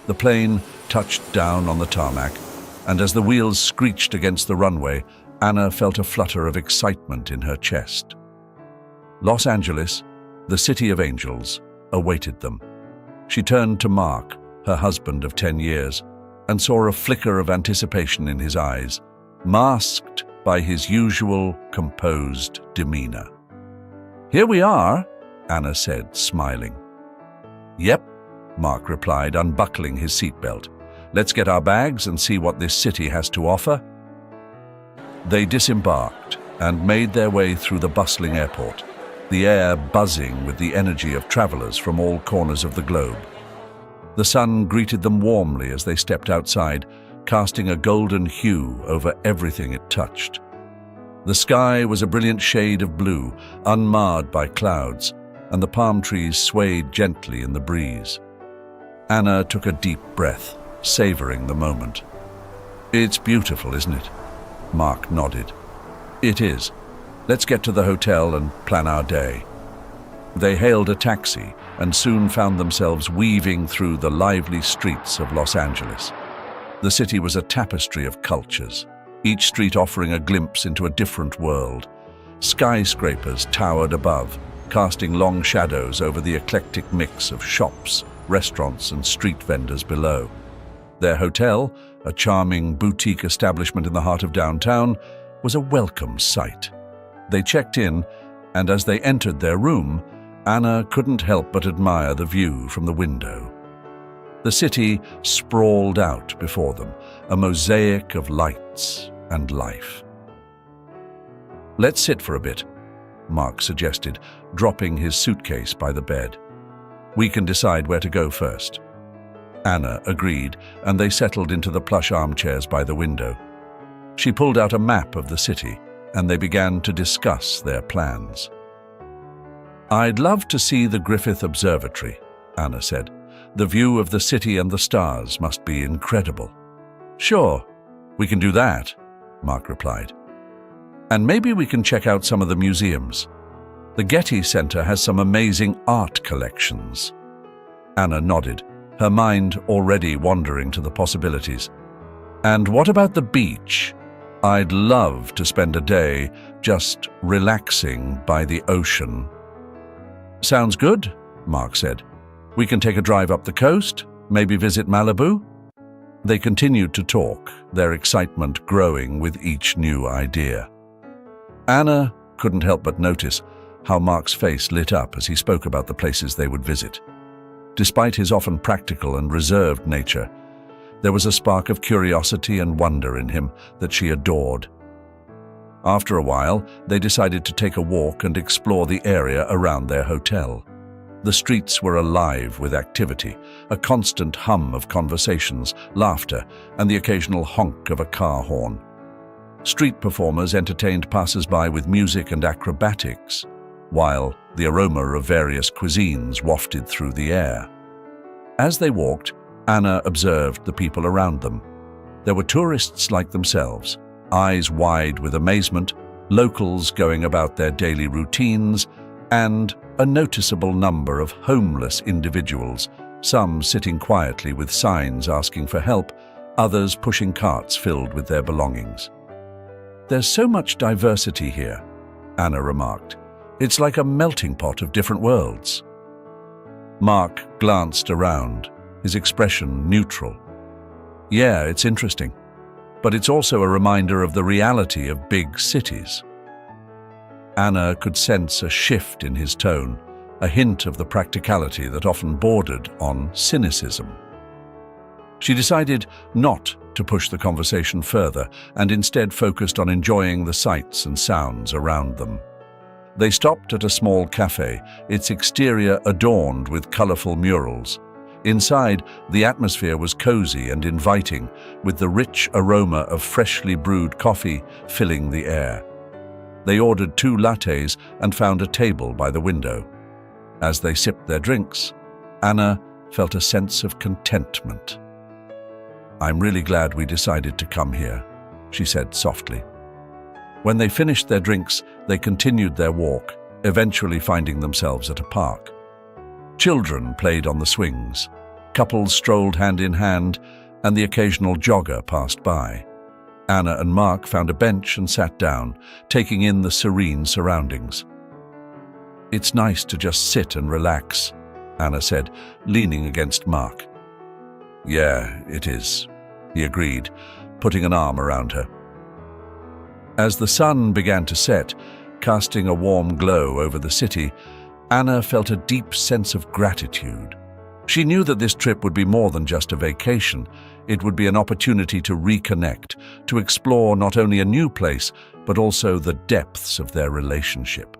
The plane touched down on the tarmac, and as the wheels screeched against the runway, Anna felt a flutter of excitement in her chest. Los Angeles, the city of angels, awaited them. She turned to Mark, her husband of 10 years, and saw a flicker of anticipation in his eyes, masked by his usual composed demeanor. "Here we are," Anna said, smiling. "Yep," Mark replied, unbuckling his seatbelt. "Let's get our bags and see what this city has to offer." They disembarked and made their way through the bustling airport, the air buzzing with the energy of travelers from all corners of the globe. The sun greeted them warmly as they stepped outside, casting a golden hue over everything it touched. The sky was a brilliant shade of blue, unmarred by clouds, and the palm trees swayed gently in the breeze. Anna took a deep breath, savoring the moment. "It's beautiful, isn't it?" Mark nodded. "It is. Let's get to the hotel and plan our day." They hailed a taxi and soon found themselves weaving through the lively streets of Los Angeles. The city was a tapestry of cultures, each street offering a glimpse into a different world. Skyscrapers towered above, casting long shadows over the eclectic mix of shops, restaurants, and street vendors below. Their hotel, a charming boutique establishment in the heart of downtown, was a welcome sight. They checked in, and as they entered their room, Anna couldn't help but admire the view from the window. The city sprawled out before them, a mosaic of lights and life. "Let's sit for a bit," Mark suggested, dropping his suitcase by the bed. "We can decide where to go first." Anna agreed, and they settled into the plush armchairs by the window. She pulled out a map of the city, and they began to discuss their plans. "I'd love to see the Griffith Observatory," Anna said. "The view of the city and the stars must be incredible." "Sure, we can do that," Mark replied. "And maybe we can check out some of the museums. The Getty Center has some amazing art collections." Anna nodded, her mind already wandering to the possibilities. "And what about the beach? I'd love to spend a day just relaxing by the ocean." "Sounds good," Mark said. "We can take a drive up the coast, maybe visit Malibu." They continued to talk, their excitement growing with each new idea. Anna couldn't help but notice how Mark's face lit up as he spoke about the places they would visit. Despite his often practical and reserved nature, there was a spark of curiosity and wonder in him that she adored. After a while, they decided to take a walk and explore the area around their hotel. The streets were alive with activity, a constant hum of conversations, laughter, and the occasional honk of a car horn. Street performers entertained passers-by with music and acrobatics, while the aroma of various cuisines wafted through the air. As they walked, Anna observed the people around them. There were tourists like themselves, eyes wide with amazement, locals going about their daily routines, and a noticeable number of homeless individuals, some sitting quietly with signs asking for help, others pushing carts filled with their belongings. "There's so much diversity here," Anna remarked. "It's like a melting pot of different worlds." Mark glanced around, his expression neutral. "Yeah, it's interesting, but it's also a reminder of the reality of big cities." Anna could sense a shift in his tone, a hint of the practicality that often bordered on cynicism. She decided not to push the conversation further and instead focused on enjoying the sights and sounds around them. They stopped at a small cafe, its exterior adorned with colorful murals. Inside, the atmosphere was cozy and inviting, with the rich aroma of freshly brewed coffee filling the air. They ordered 2 lattes and found a table by the window. As they sipped their drinks, Anna felt a sense of contentment. "I'm really glad we decided to come here," she said softly. When they finished their drinks, they continued their walk, eventually finding themselves at a park. Children played on the swings. Couples strolled hand in hand, and the occasional jogger passed by. Anna and Mark found a bench and sat down, taking in the serene surroundings. "It's nice to just sit and relax," Anna said, leaning against Mark. "Yeah, it is," he agreed, putting an arm around her. As the sun began to set, casting a warm glow over the city, Anna felt a deep sense of gratitude. She knew that this trip would be more than just a vacation. It would be an opportunity to reconnect, to explore not only a new place, but also the depths of their relationship.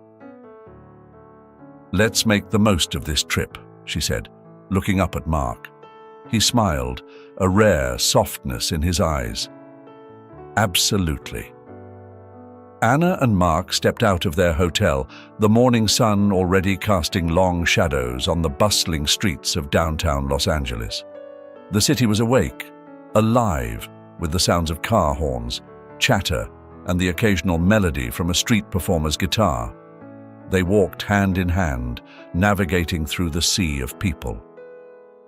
"Let's make the most of this trip," she said, looking up at Mark. He smiled, a rare softness in his eyes. "Absolutely." Anna and Mark stepped out of their hotel, the morning sun already casting long shadows on the bustling streets of downtown Los Angeles. The city was awake, alive, with the sounds of car horns, chatter, and the occasional melody from a street performer's guitar. They walked hand in hand, navigating through the sea of people.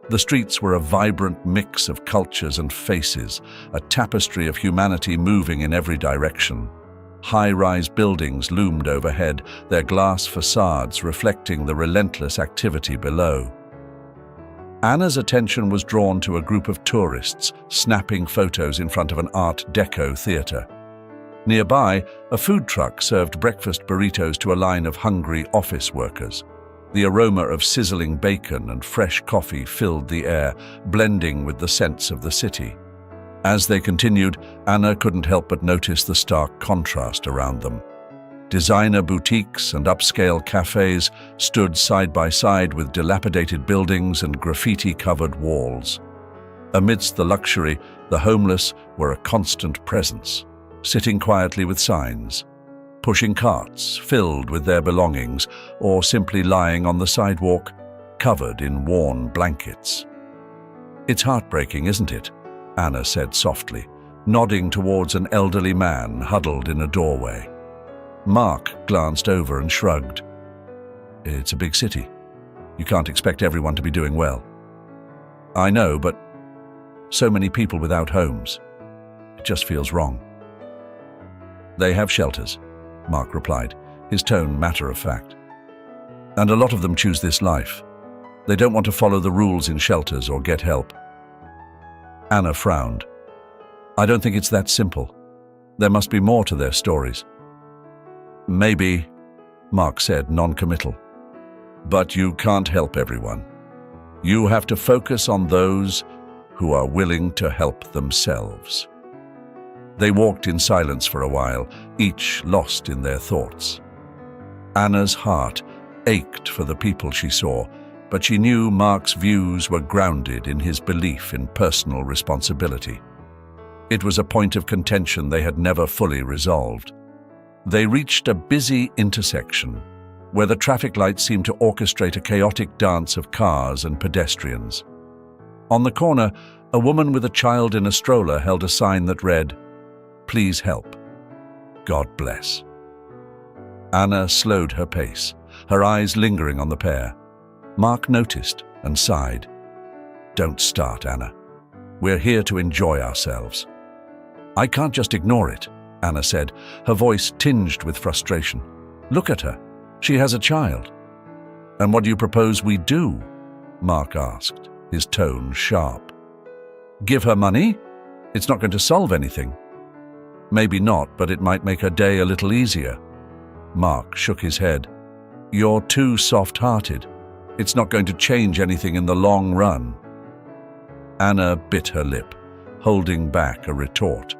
The streets were a vibrant mix of cultures and faces, a tapestry of humanity moving in every direction. High-rise buildings loomed overhead, their glass facades reflecting the relentless activity below. Anna's attention was drawn to a group of tourists snapping photos in front of an Art Deco theater. Nearby, a food truck served breakfast burritos to a line of hungry office workers. The aroma of sizzling bacon and fresh coffee filled the air, blending with the scents of the city. As they continued, Anna couldn't help but notice the stark contrast around them. Designer boutiques and upscale cafes stood side by side with dilapidated buildings and graffiti-covered walls. Amidst the luxury, the homeless were a constant presence, sitting quietly with signs, pushing carts filled with their belongings, or simply lying on the sidewalk, covered in worn blankets. "It's heartbreaking, isn't it?" Anna said softly, nodding towards an elderly man huddled in a doorway. Mark glanced over and shrugged. "It's a big city. You can't expect everyone to be doing well." "I know, but so many people without homes. It just feels wrong." "They have shelters," Mark replied, his tone matter-of-fact. "And a lot of them choose this life. They don't want to follow the rules in shelters or get help." Anna frowned. "I don't think it's that simple. There must be more to their stories." "Maybe," Mark said, non-committal. "But you can't help everyone. You have to focus on those who are willing to help themselves." They walked in silence for a while, each lost in their thoughts. Anna's heart ached for the people she saw, but she knew Mark's views were grounded in his belief in personal responsibility. It was a point of contention they had never fully resolved. They reached a busy intersection, where the traffic lights seemed to orchestrate a chaotic dance of cars and pedestrians. On the corner, a woman with a child in a stroller held a sign that read, "Please help. God bless." Anna slowed her pace, her eyes lingering on the pair. Mark noticed and sighed. "Don't start, Anna. We're here to enjoy ourselves." "I can't just ignore it," Anna said, her voice tinged with frustration. "Look at her. She has a child." "And what do you propose we do?" Mark asked, his tone sharp. "Give her money? It's not going to solve anything." "Maybe not, but it might make her day a little easier." Mark shook his head. "You're too soft-hearted. It's not going to change anything in the long run." Anna bit her lip, holding back a retort.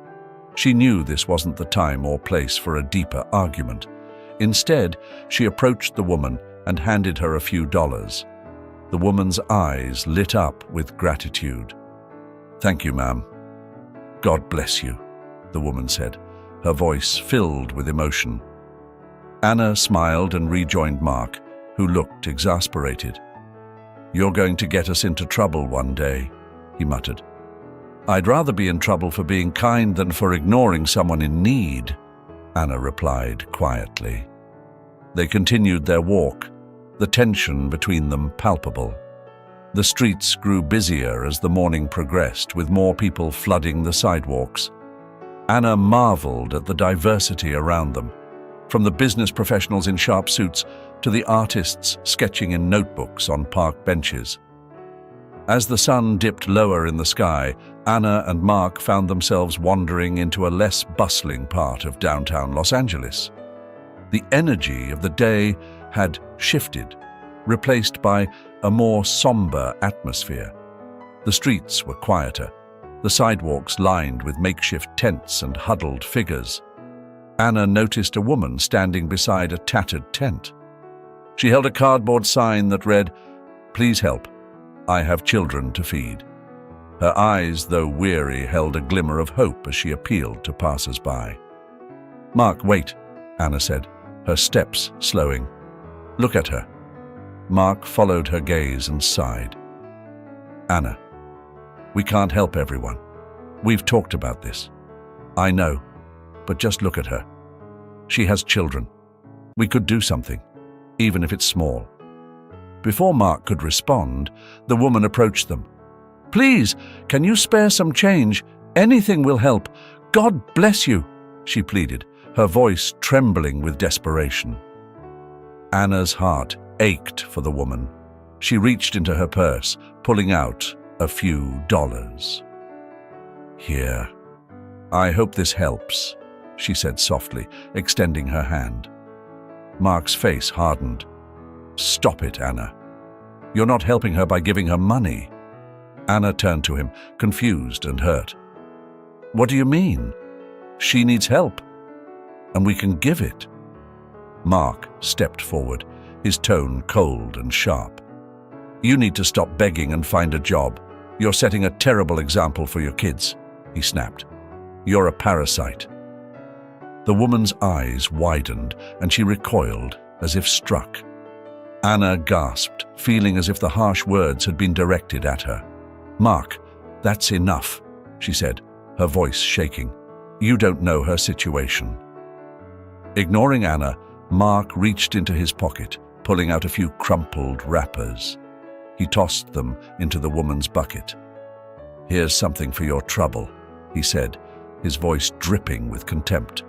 She knew this wasn't the time or place for a deeper argument. Instead, she approached the woman and handed her a few dollars. The woman's eyes lit up with gratitude. "Thank you, ma'am." "God bless you," the woman said, her voice filled with emotion. Anna smiled and rejoined Mark, who looked exasperated. "You're going to get us into trouble one day," he muttered. "I'd rather be in trouble for being kind than for ignoring someone in need," Anna replied quietly. They continued their walk, the tension between them palpable. The streets grew busier as the morning progressed, with more people flooding the sidewalks. Anna marveled at the diversity around them, from the business professionals in sharp suits to the artists sketching in notebooks on park benches. As the sun dipped lower in the sky, Anna and Mark found themselves wandering into a less bustling part of downtown Los Angeles. The energy of the day had shifted, replaced by a more somber atmosphere. The streets were quieter, the sidewalks lined with makeshift tents and huddled figures. Anna noticed a woman standing beside a tattered tent. She held a cardboard sign that read, "Please help. I have children to feed." Her eyes, though weary, held a glimmer of hope as she appealed to passers-by. "Mark, wait," Anna said, her steps slowing. "Look at her." Mark followed her gaze and sighed. "Anna, we can't help everyone. We've talked about this. I know, but just look at her. She has children. We could do something, even if it's small." Before Mark could respond, the woman approached them. "Please, can you spare some change? Anything will help. God bless you," she pleaded, her voice trembling with desperation. Anna's heart ached for the woman. She reached into her purse, pulling out a few dollars. "Here. I hope this helps," she said softly, extending her hand. Mark's face hardened. "Stop it, Anna. You're not helping her by giving her money." Anna turned to him, confused and hurt. "What do you mean? She needs help, and we can give it." Mark stepped forward, his tone cold and sharp. "You need to stop begging and find a job. You're setting a terrible example for your kids," he snapped. "You're a parasite." The woman's eyes widened, and she recoiled, as if struck. Anna gasped, feeling as if the harsh words had been directed at her. "Mark, that's enough," she said, her voice shaking. "You don't know her situation." Ignoring Anna, Mark reached into his pocket, pulling out a few crumpled wrappers. He tossed them into the woman's bucket. "Here's something for your trouble," he said, his voice dripping with contempt.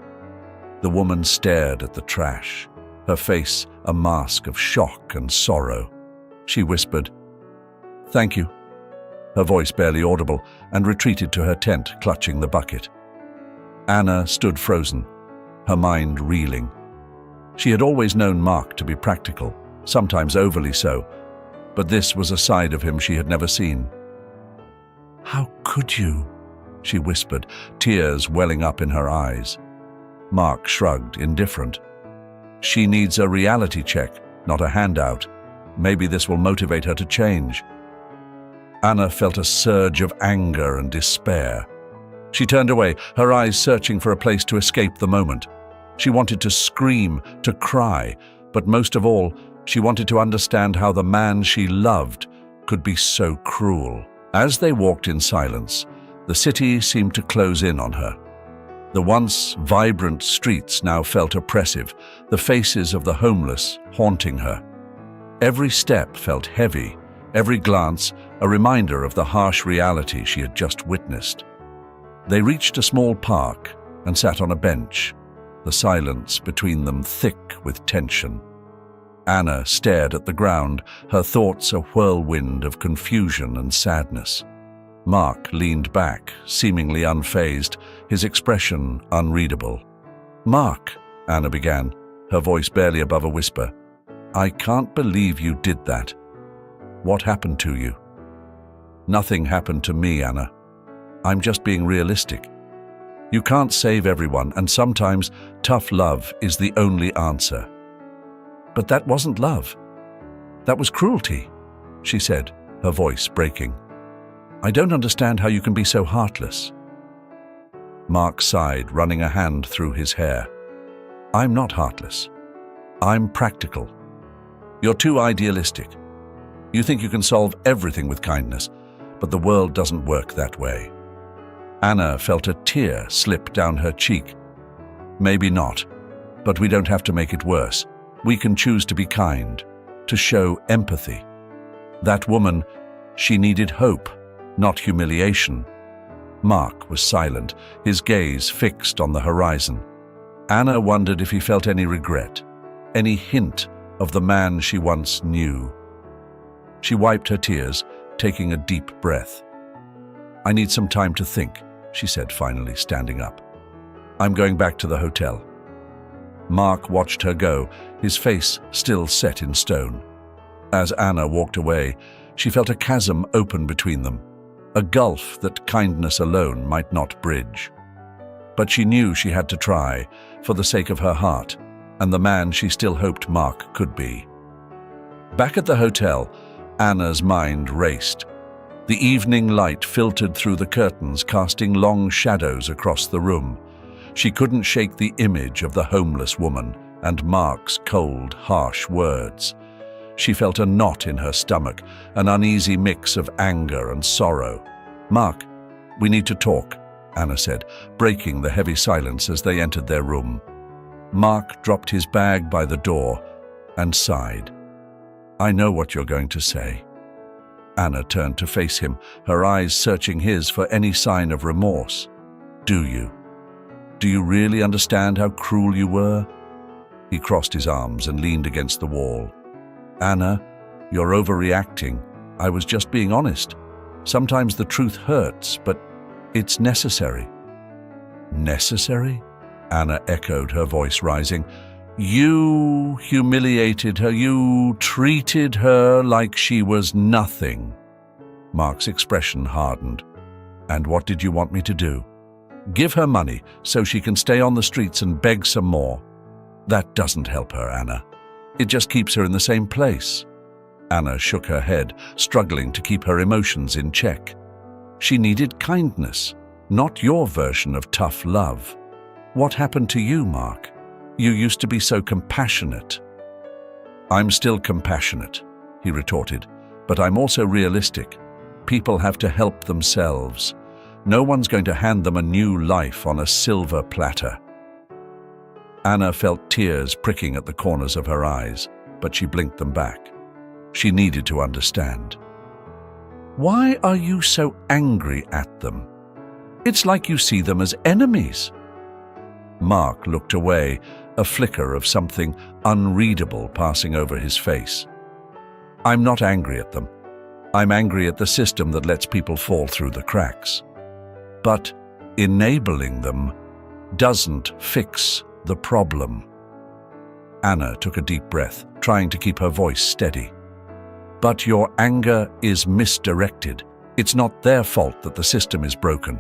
The woman stared at the trash, her face a mask of shock and sorrow. She whispered, "Thank you," her voice barely audible, and retreated to her tent, clutching the bucket. Anna stood frozen, her mind reeling. She had always known Mark to be practical, sometimes overly so, but this was a side of him she had never seen. "How could you?" she whispered, tears welling up in her eyes. Mark shrugged, indifferent. "She needs a reality check, not a handout. Maybe this will motivate her to change." Anna felt a surge of anger and despair. She turned away, her eyes searching for a place to escape the moment. She wanted to scream, to cry, but most of all, she wanted to understand how the man she loved could be so cruel. As they walked in silence, the city seemed to close in on her. The once vibrant streets now felt oppressive, the faces of the homeless haunting her. Every step felt heavy, every glance a reminder of the harsh reality she had just witnessed. They reached a small park and sat on a bench, the silence between them thick with tension. Anna stared at the ground, her thoughts a whirlwind of confusion and sadness. Mark leaned back, seemingly unfazed, his expression unreadable. "Mark," Anna began, her voice barely above a whisper, "I can't believe you did that. What happened to you?" "Nothing happened to me, Anna. I'm just being realistic. You can't save everyone, and sometimes tough love is the only answer." "But that wasn't love. That was cruelty," she said, her voice breaking. "I don't understand how you can be so heartless." Mark sighed, running a hand through his hair. "I'm not heartless. I'm practical. You're too idealistic. You think you can solve everything with kindness, but the world doesn't work that way." Anna felt a tear slip down her cheek. "Maybe not, but we don't have to make it worse. We can choose to be kind, to show empathy." That woman, She needed hope, not humiliation. Mark was silent, his gaze fixed on the horizon. Anna wondered if he felt any regret, any hint of the man she once knew. She wiped her tears, taking a deep breath. "I need some time to think," she said, finally standing up. "I'm going back to the hotel." Mark watched her go, his face still set in stone. As Anna walked away, she felt a chasm open between them, a gulf that kindness alone might not bridge. But she knew she had to try, for the sake of her heart, and the man she still hoped Mark could be. Back at the hotel, Anna's mind raced. The evening light filtered through the curtains, casting long shadows across the room. She couldn't shake the image of the homeless woman and Mark's cold, harsh words. She felt a knot in her stomach, an uneasy mix of anger and sorrow. "Mark, we need to talk," Anna said, breaking the heavy silence as they entered their room. Mark dropped his bag by the door and sighed. "I know what you're going to say." Anna turned to face him, her eyes searching his for any sign of remorse. "Do you? Do you really understand how cruel you were?" He crossed his arms and leaned against the wall. "Anna, you're overreacting. I was just being honest. Sometimes the truth hurts, but it's necessary." "Necessary?" Anna echoed, her voice rising. "You humiliated her. You treated her like she was nothing." Mark's expression hardened. "And what did you want me to do? Give her money so she can stay on the streets and beg some more? That doesn't help her, Anna. It just keeps her in the same place." Anna shook her head, struggling to keep her emotions in check. She needed kindness, not your version of tough love. "What happened to you, Mark? You used to be so compassionate." "I'm still compassionate," he retorted, "but I'm also realistic. People have to help themselves. No one's going to hand them a new life on a silver platter." Anna felt tears pricking at the corners of her eyes, but she blinked them back. She needed to understand. "Why are you so angry at them? It's like you see them as enemies." Mark looked away, a flicker of something unreadable passing over his face. "I'm not angry at them. I'm angry at the system that lets people fall through the cracks. But enabling them doesn't fix the problem." Anna took a deep breath, trying to keep her voice steady. "But your anger is misdirected. It's not their fault that the system is broken.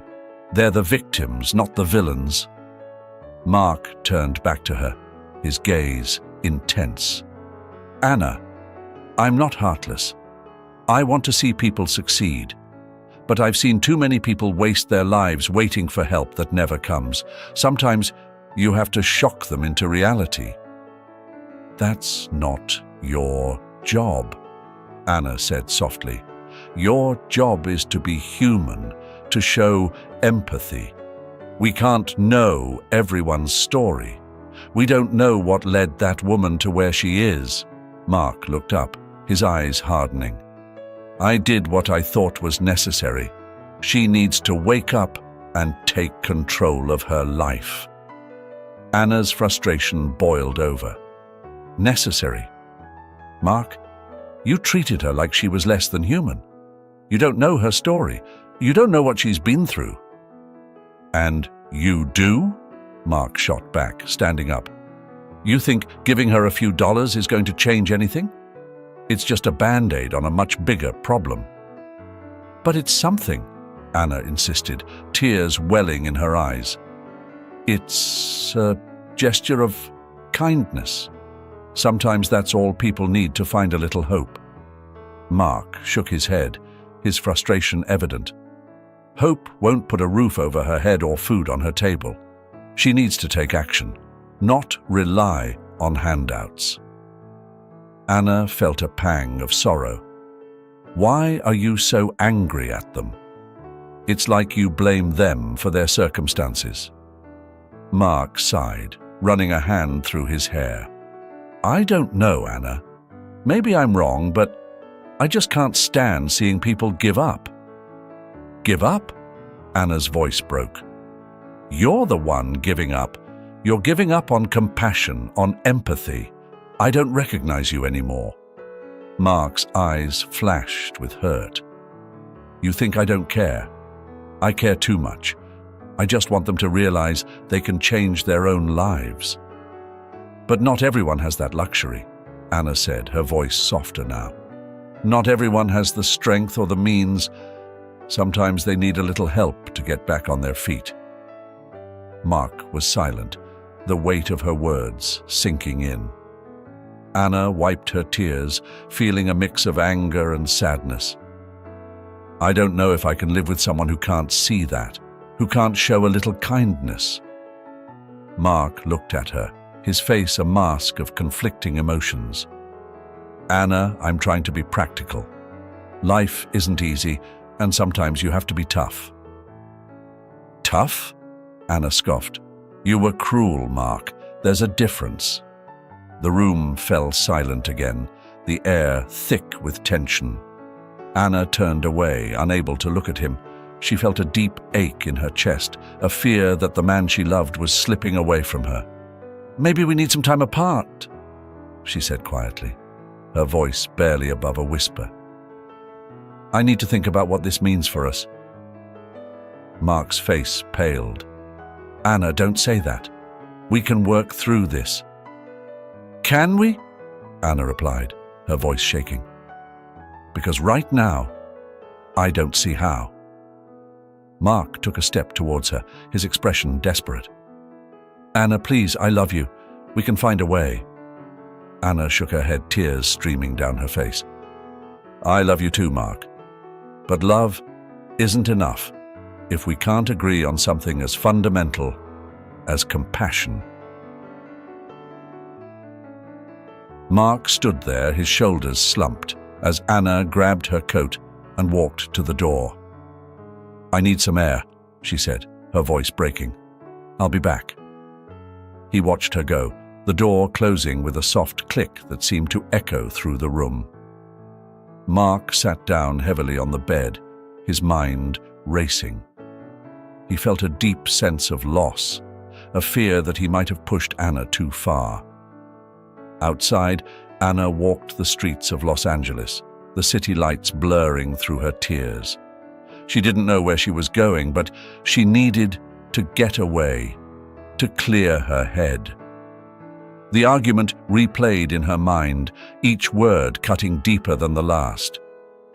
They're the victims, not the villains." Mark turned back to her, his gaze intense. "Anna, I'm not heartless. I want to see people succeed. But I've seen too many people waste their lives waiting for help that never comes. Sometimes you have to shock them into reality." "That's not your job," Anna said softly. "Your job is to be human, to show empathy. We can't know everyone's story. We don't know what led that woman to where she is." Mark looked up, his eyes hardening. "I did what I thought was necessary. She needs to wake up and take control of her life." Anna's frustration boiled over. "Necessary? Mark, you treated her like she was less than human. You don't know her story. You don't know what she's been through." "And you do?" Mark shot back, standing up. "You think giving her a few dollars is going to change anything? It's just a band-aid on a much bigger problem." "But it's something," Anna insisted, tears welling in her eyes. "It's a gesture of kindness. Sometimes that's all people need to find a little hope." Mark shook his head, his frustration evident. Hope won't put a roof over her head or food on her table. She needs to take action, not rely on handouts. Anna felt a pang of sorrow. "Why are you so angry at them? It's like you blame them for their circumstances." Mark sighed, running a hand through his hair. "I don't know, Anna. Maybe I'm wrong, but I just can't stand seeing people give up." "Give up?" Anna's voice broke. "You're the one giving up. You're giving up on compassion, on empathy. I don't recognize you anymore." Mark's eyes flashed with hurt. "You think I don't care? I care too much. I just want them to realize they can change their own lives." "But not everyone has that luxury," Anna said, her voice softer now. "Not everyone has the strength or the means. Sometimes they need a little help to get back on their feet." Mark was silent, the weight of her words sinking in. Anna wiped her tears, feeling a mix of anger and sadness. "I don't know if I can live with someone who can't see that, who can't show a little kindness." Mark looked at her, his face a mask of conflicting emotions. "Anna, I'm trying to be practical. Life isn't easy, and sometimes you have to be tough." "Tough?" Anna scoffed. "You were cruel, Mark. There's a difference." The room fell silent again, the air thick with tension. Anna turned away, unable to look at him. She felt a deep ache in her chest, a fear that the man she loved was slipping away from her. "Maybe we need some time apart," she said quietly, her voice barely above a whisper. "I need to think about what this means for us." Mark's face paled. "Anna, don't say that. We can work through this." "Can we?" Anna replied, her voice shaking. "Because right now, I don't see how." Mark took a step towards her, his expression desperate. "Anna, please, I love you. We can find a way." Anna shook her head, tears streaming down her face. "I love you too, Mark. But love isn't enough if we can't agree on something as fundamental as compassion." Mark stood there, his shoulders slumped, as Anna grabbed her coat and walked to the door. "I need some air," she said, her voice breaking. "I'll be back." He watched her go, the door closing with a soft click that seemed to echo through the room. Mark sat down heavily on the bed, his mind racing. He felt a deep sense of loss, a fear that he might have pushed Anna too far. Outside, Anna walked the streets of Los Angeles, the city lights blurring through her tears. She didn't know where she was going, but she needed to get away, to clear her head. The argument replayed in her mind, each word cutting deeper than the last.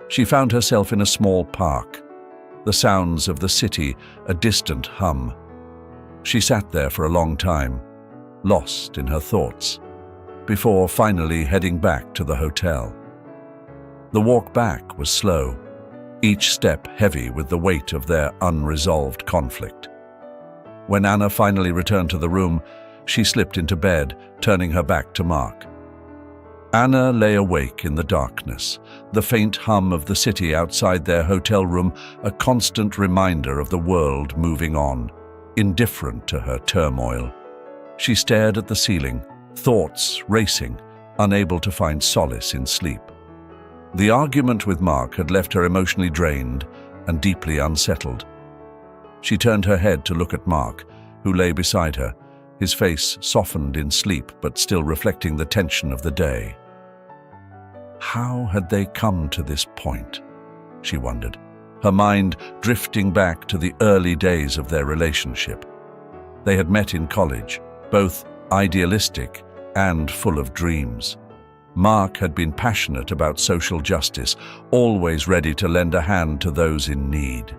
She found herself in a small park, the sounds of the city a distant hum. She sat there for a long time, lost in her thoughts, before finally heading back to the hotel. The walk back was slow, each step heavy with the weight of their unresolved conflict. When Anna finally returned to the room, she slipped into bed, turning her back to Mark. Anna lay awake in the darkness, the faint hum of the city outside their hotel room a constant reminder of the world moving on, indifferent to her turmoil. She stared at the ceiling, thoughts racing, unable to find solace in sleep. The argument with Mark had left her emotionally drained and deeply unsettled. She turned her head to look at Mark, who lay beside her, his face softened in sleep but still reflecting the tension of the day. How had they come to this point? She wondered, her mind drifting back to the early days of their relationship. They had met in college, both idealistic and full of dreams. Mark had been passionate about social justice, always ready to lend a hand to those in need.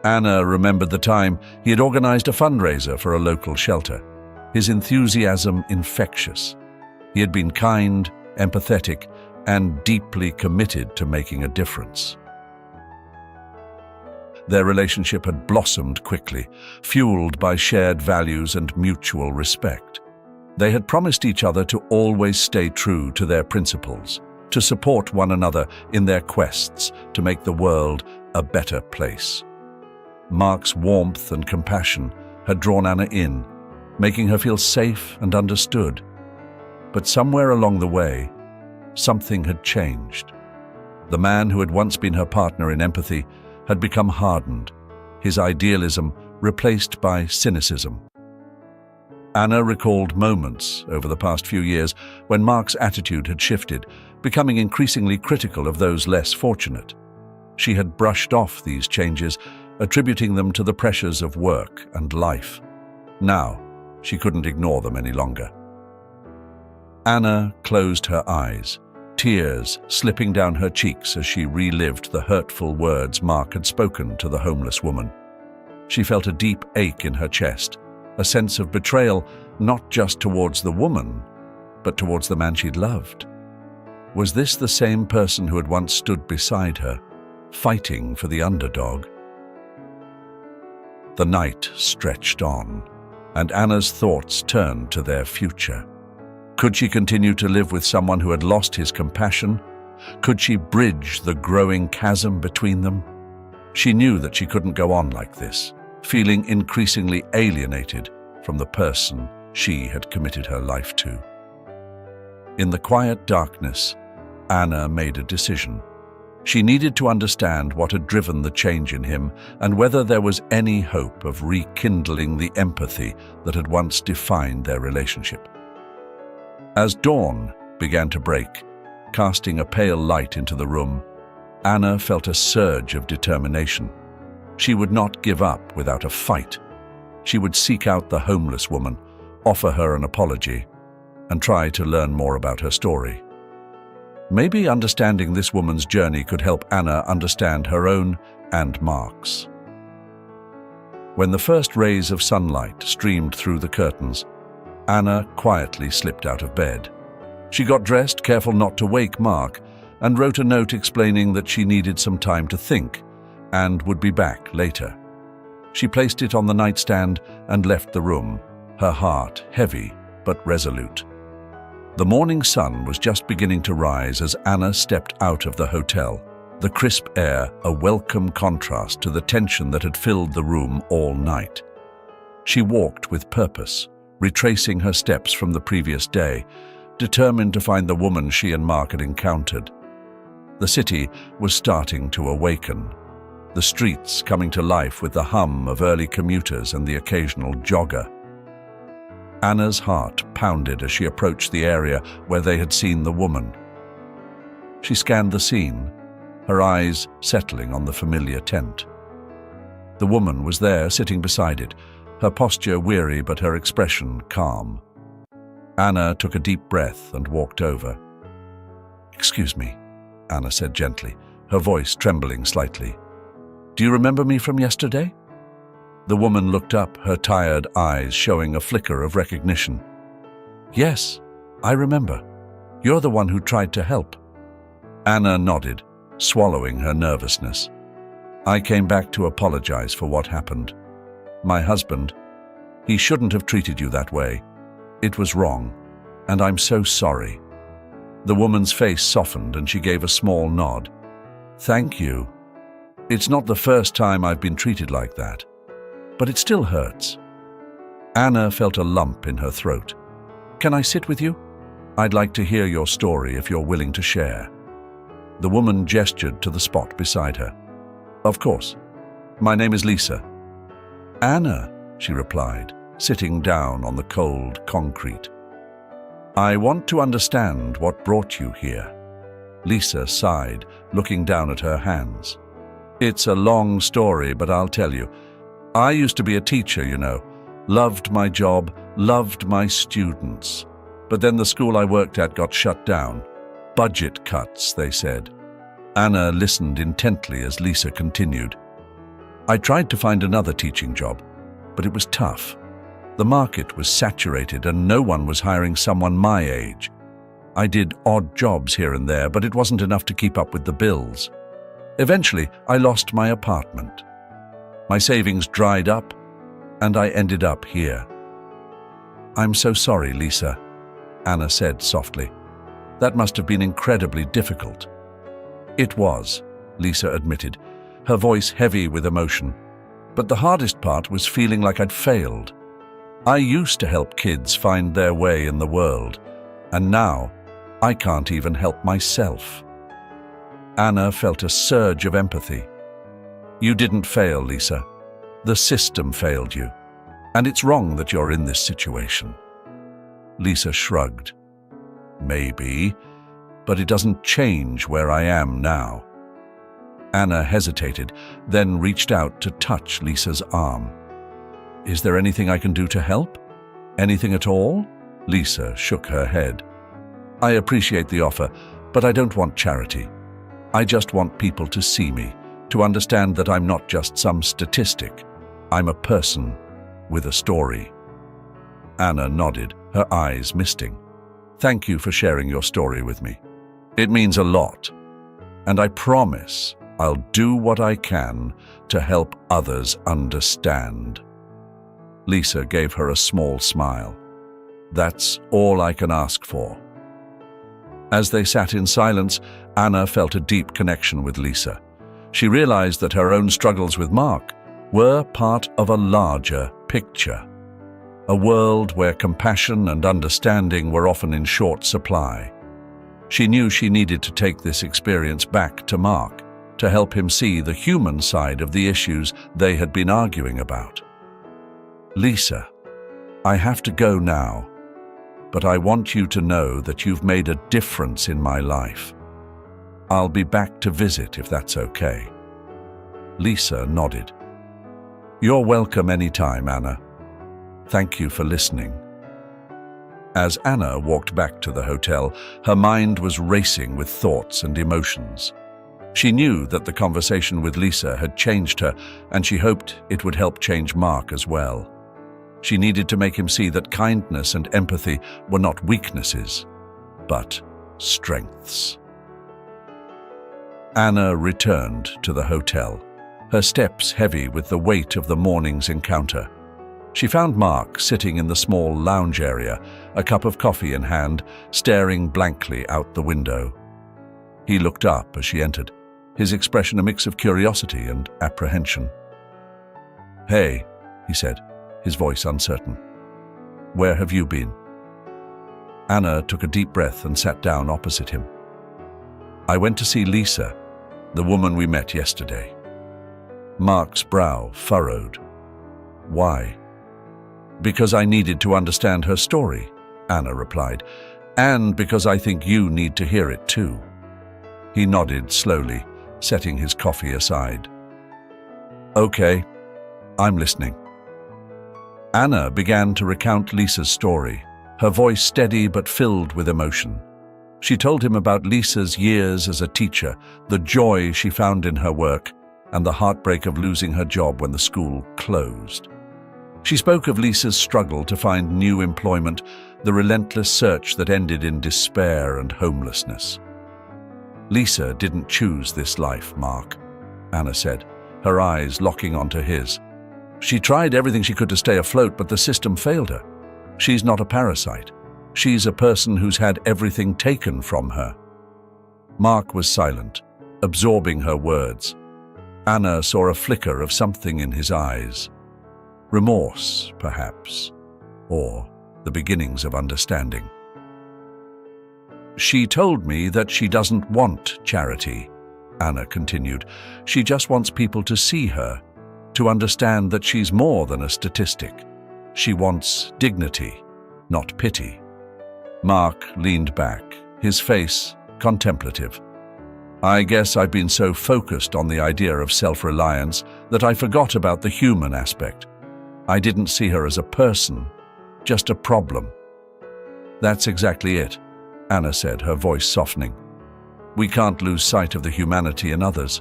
Anna remembered the time he had organized a fundraiser for a local shelter, his enthusiasm infectious. He had been kind, empathetic, and deeply committed to making a difference. Their relationship had blossomed quickly, fueled by shared values and mutual respect. They had promised each other to always stay true to their principles, to support one another in their quests to make the world a better place. Mark's warmth and compassion had drawn Anna in, making her feel safe and understood. But somewhere along the way, something had changed. The man who had once been her partner in empathy had become hardened, his idealism replaced by cynicism. Anna recalled moments over the past few years when Mark's attitude had shifted, becoming increasingly critical of those less fortunate. She had brushed off these changes, attributing them to the pressures of work and life. Now, she couldn't ignore them any longer. Anna closed her eyes, tears slipping down her cheeks as she relived the hurtful words Mark had spoken to the homeless woman. She felt a deep ache in her chest, a sense of betrayal not just towards the woman, but towards the man she'd loved. Was this the same person who had once stood beside her, fighting for the underdog? The night stretched on, and Anna's thoughts turned to their future. Could she continue to live with someone who had lost his compassion? Could she bridge the growing chasm between them? She knew that she couldn't go on like this, feeling increasingly alienated from the person she had committed her life to. In the quiet darkness, Anna made a decision. She needed to understand what had driven the change in him and whether there was any hope of rekindling the empathy that had once defined their relationship. As dawn began to break, casting a pale light into the room, Anna felt a surge of determination. She would not give up without a fight. She would seek out the homeless woman, offer her an apology, and try to learn more about her story. Maybe understanding this woman's journey could help Anna understand her own and Mark's. When the first rays of sunlight streamed through the curtains, Anna quietly slipped out of bed. She got dressed, careful not to wake Mark, and wrote a note explaining that she needed some time to think and would be back later. She placed it on the nightstand and left the room, her heart heavy but resolute. The morning sun was just beginning to rise as Anna stepped out of the hotel, the crisp air a welcome contrast to the tension that had filled the room all night. She walked with purpose, retracing her steps from the previous day, determined to find the woman she and Mark had encountered. The city was starting to awaken, the streets coming to life with the hum of early commuters and the occasional jogger. Anna's heart pounded as she approached the area where they had seen the woman. She scanned the scene, her eyes settling on the familiar tent. The woman was there, sitting beside it, her posture weary but her expression calm. Anna took a deep breath and walked over. "Excuse me," Anna said gently, her voice trembling slightly. "Do you remember me from yesterday?" The woman looked up, her tired eyes showing a flicker of recognition. "Yes, I remember. You're the one who tried to help." Anna nodded, swallowing her nervousness. "I came back to apologize for what happened. My husband, he shouldn't have treated you that way. It was wrong, and I'm so sorry." The woman's face softened and she gave a small nod. "Thank you. It's not the first time I've been treated like that, but it still hurts." Anna felt a lump in her throat. "Can I sit with you? I'd like to hear your story if you're willing to share." The woman gestured to the spot beside her. "Of course. My name is Lisa." "Anna," she replied, sitting down on the cold concrete. "I want to understand what brought you here." Lisa sighed, looking down at her hands. "It's a long story, but I'll tell you. I used to be a teacher, you know. Loved my job, loved my students. But then the school I worked at got shut down. Budget cuts, they said." Anna listened intently as Lisa continued. "I tried to find another teaching job, but it was tough. The market was saturated and no one was hiring someone my age. I did odd jobs here and there, but it wasn't enough to keep up with the bills. Eventually, I lost my apartment. My savings dried up, and I ended up here." "I'm so sorry, Lisa," Anna said softly. "That must have been incredibly difficult." "It was," Lisa admitted, her voice heavy with emotion. "But the hardest part was feeling like I'd failed. I used to help kids find their way in the world, and now I can't even help myself." Anna felt a surge of empathy. You didn't fail, Lisa. The system failed you. And it's wrong that you're in this situation. Lisa shrugged. Maybe, but it doesn't change where I am now. Anna hesitated, then reached out to touch Lisa's arm. Is there anything I can do to help? Anything at all? Lisa shook her head. I appreciate the offer, but I don't want charity. I just want people to see me, to understand that I'm not just some statistic. I'm a person with a story. Anna nodded, her eyes misting. Thank you for sharing your story with me. It means a lot, and I promise I'll do what I can to help others understand. Lisa gave her a small smile. That's all I can ask for. As they sat in silence, Anna felt a deep connection with Lisa. She realized that her own struggles with Mark were part of a larger picture. A world where compassion and understanding were often in short supply. She knew she needed to take this experience back to Mark to help him see the human side of the issues they had been arguing about. Lisa, I have to go now, but I want you to know that you've made a difference in my life. I'll be back to visit if that's okay. Lisa nodded. You're welcome anytime, Anna. Thank you for listening. As Anna walked back to the hotel, her mind was racing with thoughts and emotions. She knew that the conversation with Lisa had changed her, and she hoped it would help change Mark as well. She needed to make him see that kindness and empathy were not weaknesses, but strengths. Anna returned to the hotel, her steps heavy with the weight of the morning's encounter. She found Mark sitting in the small lounge area, a cup of coffee in hand, staring blankly out the window. He looked up as she entered, his expression a mix of curiosity and apprehension. Hey, he said, his voice uncertain. Where have you been? Anna took a deep breath and sat down opposite him. I went to see Lisa, the woman we met yesterday. Mark's brow furrowed. Why? Because I needed to understand her story, Anna replied, and because I think you need to hear it too. He nodded slowly, setting his coffee aside. Okay, I'm listening. Anna began to recount Lisa's story, her voice steady but filled with emotion. She told him about Lisa's years as a teacher, the joy she found in her work, and the heartbreak of losing her job when the school closed. She spoke of Lisa's struggle to find new employment, the relentless search that ended in despair and homelessness. Lisa didn't choose this life, Mark, Anna said, her eyes locking onto his. She tried everything she could to stay afloat, but the system failed her. She's not a parasite. She's a person who's had everything taken from her. Mark was silent, absorbing her words. Anna saw a flicker of something in his eyes. Remorse, perhaps, or the beginnings of understanding. She told me that she doesn't want charity, Anna continued. She just wants people to see her, to understand that she's more than a statistic. She wants dignity, not pity. Mark leaned back, his face contemplative. I guess I've been so focused on the idea of self-reliance that I forgot about the human aspect. I didn't see her as a person, just a problem. That's exactly it, Anna said, her voice softening. We can't lose sight of the humanity in others.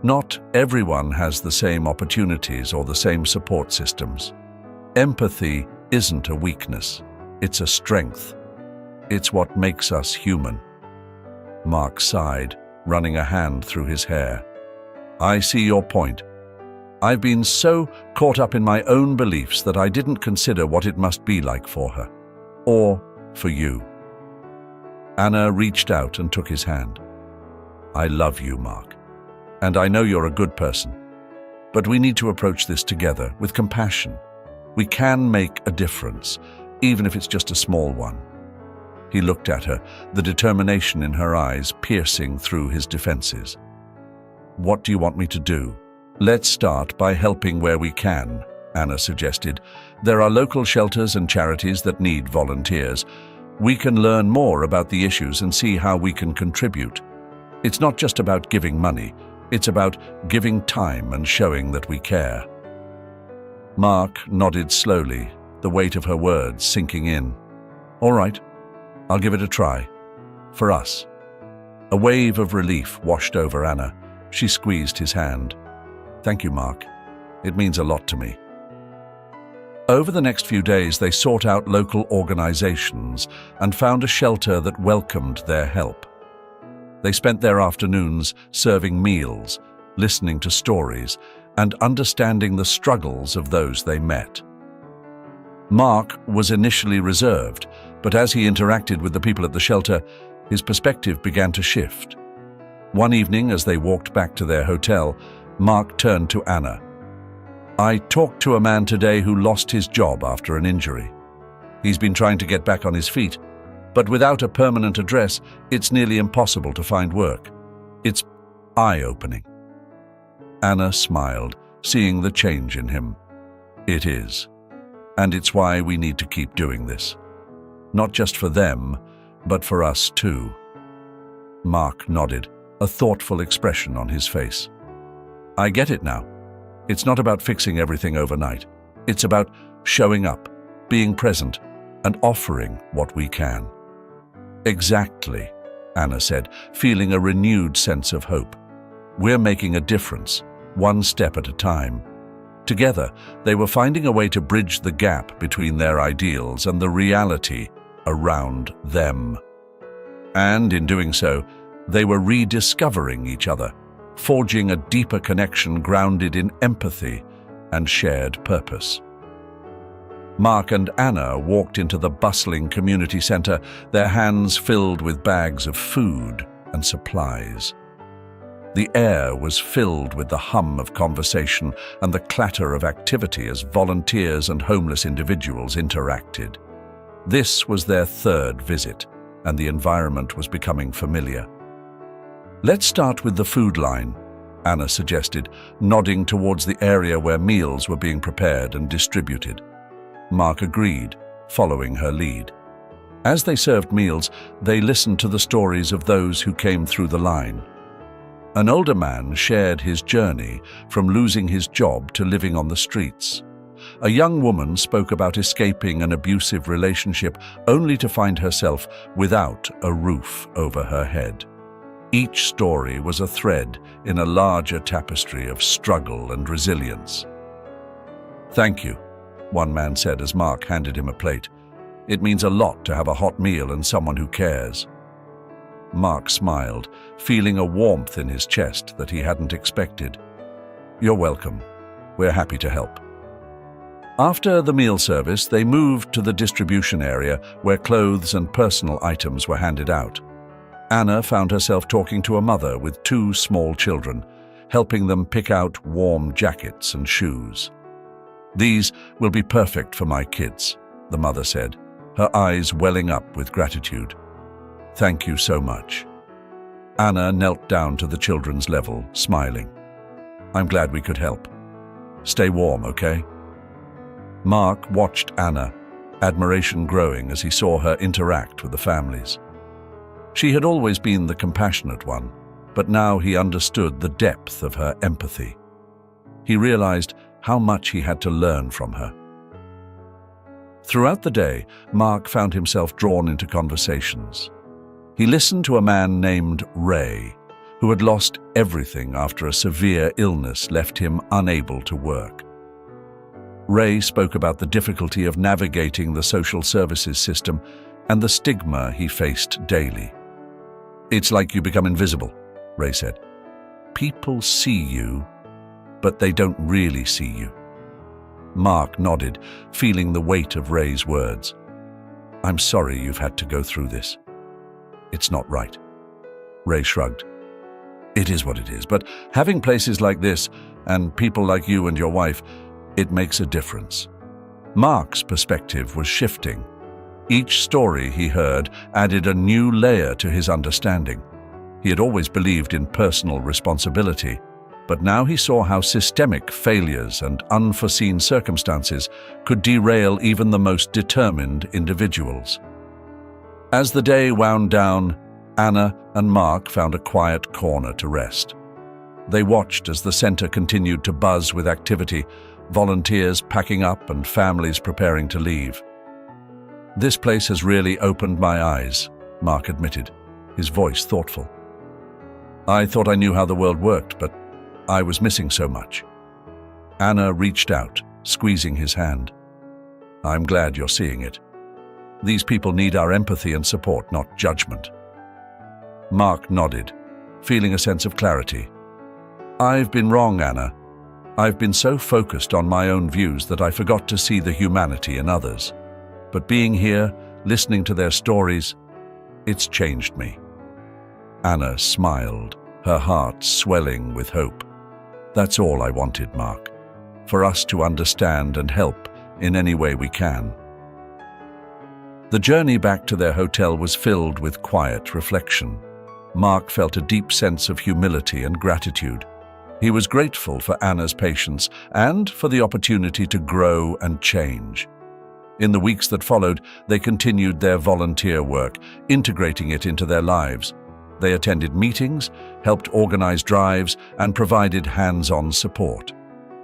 Not everyone has the same opportunities or the same support systems. Empathy isn't a weakness, it's a strength. It's what makes us human. Mark sighed, running a hand through his hair. I see your point. I've been so caught up in my own beliefs that I didn't consider what it must be like for her, or for you. Anna reached out and took his hand. I love you, Mark, and I know you're a good person, but we need to approach this together with compassion. We can make a difference, even if it's just a small one. He looked at her, the determination in her eyes piercing through his defenses. "What do you want me to do?" "Let's start by helping where we can," Anna suggested. "There are local shelters and charities that need volunteers. We can learn more about the issues and see how we can contribute. It's not just about giving money, it's about giving time and showing that we care." Mark nodded slowly, the weight of her words sinking in. "All right, I'll give it a try. For us." A wave of relief washed over Anna. She squeezed his hand. "Thank you, Mark. It means a lot to me." Over the next few days, they sought out local organizations and found a shelter that welcomed their help. They spent their afternoons serving meals, listening to stories, and understanding the struggles of those they met. Mark was initially reserved, but as he interacted with the people at the shelter, his perspective began to shift. One evening, as they walked back to their hotel, Mark turned to Anna. "I talked to a man today who lost his job after an injury. He's been trying to get back on his feet, but without a permanent address, it's nearly impossible to find work. It's eye-opening." Anna smiled, seeing the change in him. "It is. And it's why we need to keep doing this. Not just for them, but for us too." Mark nodded, a thoughtful expression on his face. "I get it now. It's not about fixing everything overnight. It's about showing up, being present, and offering what we can." "Exactly," Anna said, feeling a renewed sense of hope. "We're making a difference, one step at a time." Together, they were finding a way to bridge the gap between their ideals and the reality around them. And in doing so, they were rediscovering each other, forging a deeper connection grounded in empathy and shared purpose. Mark and Anna walked into the bustling community center, their hands filled with bags of food and supplies. The air was filled with the hum of conversation and the clatter of activity as volunteers and homeless individuals interacted. This was their third visit, and the environment was becoming familiar. "Let's start with the food line," Anna suggested, nodding towards the area where meals were being prepared and distributed. Mark agreed, following her lead. As they served meals, they listened to the stories of those who came through the line. An older man shared his journey from losing his job to living on the streets. A young woman spoke about escaping an abusive relationship only to find herself without a roof over her head. Each story was a thread in a larger tapestry of struggle and resilience. "Thank you," one man said as Mark handed him a plate. "It means a lot to have a hot meal and someone who cares." Mark smiled, feeling a warmth in his chest that he hadn't expected. "You're welcome. We're happy to help." After the meal service, they moved to the distribution area where clothes and personal items were handed out. Anna found herself talking to a mother with 2 small children, helping them pick out warm jackets and shoes. "These will be perfect for my kids," the mother said, her eyes welling up with gratitude. "Thank you so much." Anna knelt down to the children's level, smiling. "I'm glad we could help. Stay warm, okay?" Mark watched Anna, admiration growing as he saw her interact with the families. She had always been the compassionate one, but now he understood the depth of her empathy. He realized how much he had to learn from her. Throughout the day, Mark found himself drawn into conversations. He listened to a man named Ray, who had lost everything after a severe illness left him unable to work. Ray spoke about the difficulty of navigating the social services system and the stigma he faced daily. "It's like you become invisible," Ray said. "People see you, but they don't really see you." Mark nodded, feeling the weight of Ray's words. "I'm sorry you've had to go through this. It's not right." Ray shrugged. "It is what it is, but having places like this, and people like you and your wife, it makes a difference." Mark's perspective was shifting. Each story he heard added a new layer to his understanding. He had always believed in personal responsibility, but now he saw how systemic failures and unforeseen circumstances could derail even the most determined individuals. As the day wound down, Anna and Mark found a quiet corner to rest. They watched as the center continued to buzz with activity, volunteers packing up and families preparing to leave. "This place has really opened my eyes," Mark admitted, his voice thoughtful. "I thought I knew how the world worked, but I was missing so much." Anna reached out, squeezing his hand. "I'm glad you're seeing it. These people need our empathy and support, not judgment." Mark nodded, feeling a sense of clarity. "I've been wrong, Anna. I've been so focused on my own views that I forgot to see the humanity in others. But being here, listening to their stories, it's changed me." Anna smiled, her heart swelling with hope. "That's all I wanted, Mark. For us to understand and help in any way we can." The journey back to their hotel was filled with quiet reflection. Mark felt a deep sense of humility and gratitude. He was grateful for Anna's patience and for the opportunity to grow and change. In the weeks that followed, they continued their volunteer work, integrating it into their lives. They attended meetings, helped organize drives, and provided hands-on support.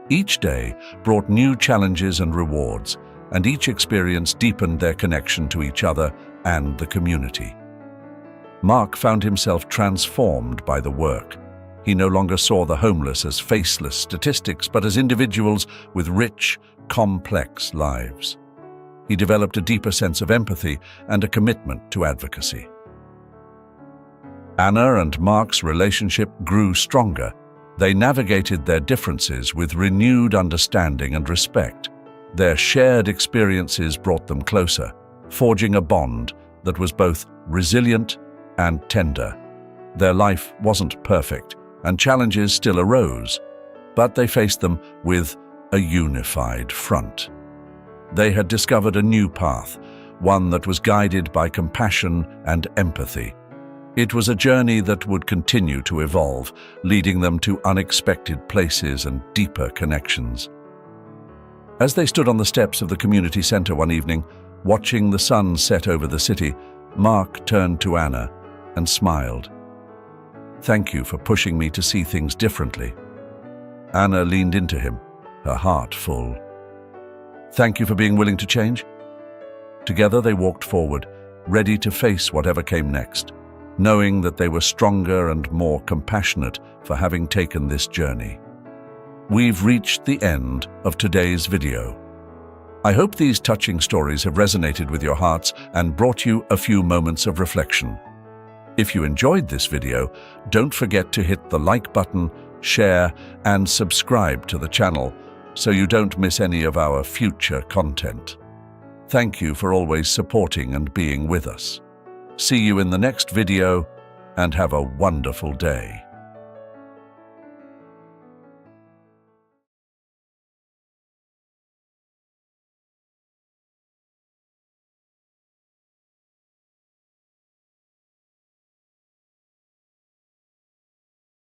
Each day brought new challenges and rewards, and each experience deepened their connection to each other and the community. Mark found himself transformed by the work. He no longer saw the homeless as faceless statistics, but as individuals with rich, complex lives. He developed a deeper sense of empathy and a commitment to advocacy. Anna and Mark's relationship grew stronger. They navigated their differences with renewed understanding and respect. Their shared experiences brought them closer, forging a bond that was both resilient and tender. Their life wasn't perfect, and challenges still arose, but they faced them with a unified front. They had discovered a new path, one that was guided by compassion and empathy. It was a journey that would continue to evolve, leading them to unexpected places and deeper connections. As they stood on the steps of the community center one evening, watching the sun set over the city, Mark turned to Anna and smiled. "Thank you for pushing me to see things differently." Anna leaned into him, her heart full. "Thank you for being willing to change." Together they walked forward, ready to face whatever came next, knowing that they were stronger and more compassionate for having taken this journey. We've reached the end of today's video. I hope these touching stories have resonated with your hearts and brought you a few moments of reflection. If you enjoyed this video, don't forget to hit the like button, share, and subscribe to the channel so you don't miss any of our future content. Thank you for always supporting and being with us. See you in the next video, and have a wonderful day.